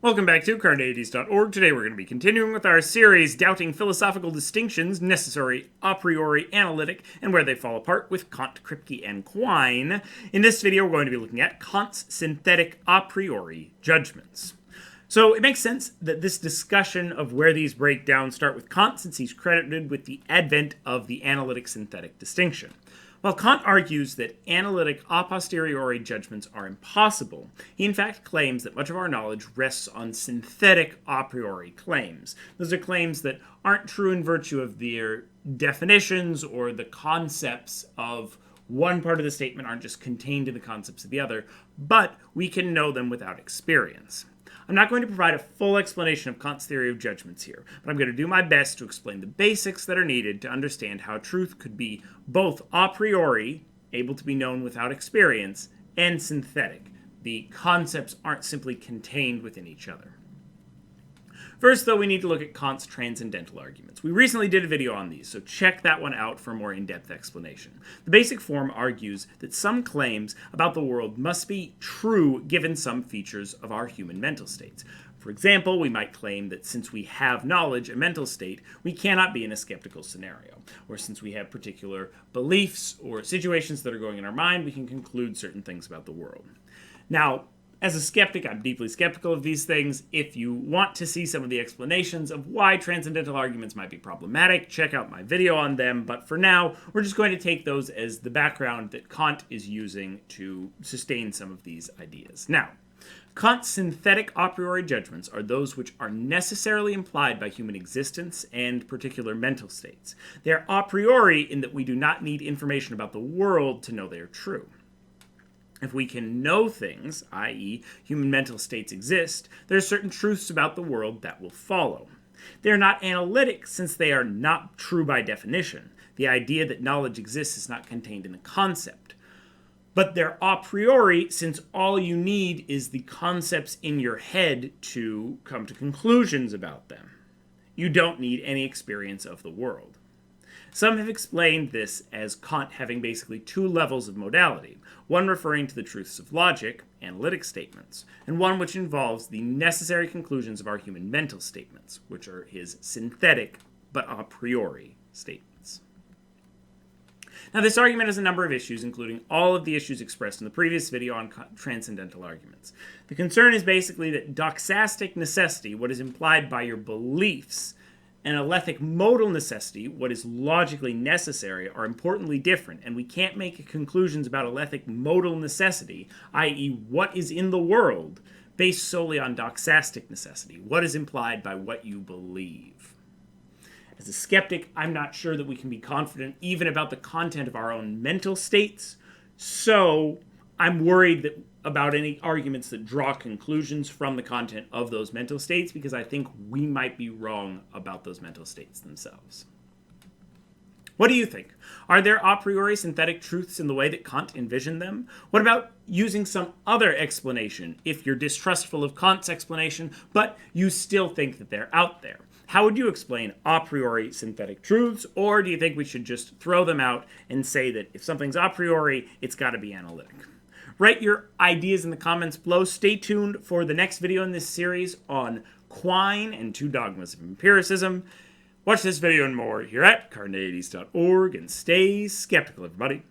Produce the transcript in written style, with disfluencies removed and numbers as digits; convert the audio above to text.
Welcome back to Carneades.org. Today we're going to be continuing with our series, Doubting Philosophical Distinctions, Necessary, A Priori, Analytic, and Where They Fall Apart with Kant, Kripke, and Quine. In this video, we're going to be looking at Kant's synthetic a priori judgments. So it makes sense that this discussion of where these break down start with Kant, since he's credited with the advent of the analytic-synthetic distinction. While Kant argues that analytic a posteriori judgments are impossible, he in fact claims that much of our knowledge rests on synthetic a priori claims. Those are claims that aren't true in virtue of their definitions or the concepts of one part of the statement aren't just contained in the concepts of the other, but we can know them without experience. I'm not going to provide a full explanation of Kant's theory of judgments here, but I'm going to do my best to explain the basics that are needed to understand how truth could be both a priori, able to be known without experience, and synthetic. The concepts aren't simply contained within each other. First, though, we need to look at Kant's transcendental arguments. We recently did a video on these, so check that one out for a more in-depth explanation. The basic form argues that some claims about the world must be true given some features of our human mental states. For example, we might claim that since we have knowledge, a mental state, we cannot be in a skeptical scenario. Or since we have particular beliefs or situations that are going in our mind, we can conclude certain things about the world. Now, as a skeptic, I'm deeply skeptical of these things. If you want to see some of the explanations of why transcendental arguments might be problematic, check out my video on them. But for now, we're just going to take those as the background that Kant is using to sustain some of these ideas. Now, Kant's synthetic a priori judgments are those which are necessarily implied by human existence and particular mental states. They are a priori in that we do not need information about the world to know they are true. If we can know things, i.e., human mental states exist, there are certain truths about the world that will follow. They are not analytic since they are not true by definition. The idea that knowledge exists is not contained in the concept. But they're a priori since all you need is the concepts in your head to come to conclusions about them. You don't need any experience of the world. Some have explained this as Kant having basically two levels of modality, one referring to the truths of logic, analytic statements, and one which involves the necessary conclusions of our human mental statements, which are his synthetic but a priori statements. Now, this argument has a number of issues, including all of the issues expressed in the previous video on transcendental arguments. The concern is basically that doxastic necessity, what is implied by your beliefs, and alethic modal necessity, what is logically necessary, are importantly different, and we can't make conclusions about alethic modal necessity, i.e. what is in the world, based solely on doxastic necessity, what is implied by what you believe. As a skeptic, I'm not sure that we can be confident even about the content of our own mental states, so I'm worried about any arguments that draw conclusions from the content of those mental states, because I think we might be wrong about those mental states themselves. What do you think? Are there a priori synthetic truths in the way that Kant envisioned them? What about using some other explanation if you're distrustful of Kant's explanation, but you still think that they're out there? How would you explain a priori synthetic truths, or do you think we should just throw them out and say that if something's a priori, it's got to be analytic? Write your ideas in the comments below. Stay tuned for the next video in this series on Quine and two dogmas of empiricism. Watch this video and more here at Carneades.org, and stay skeptical, everybody.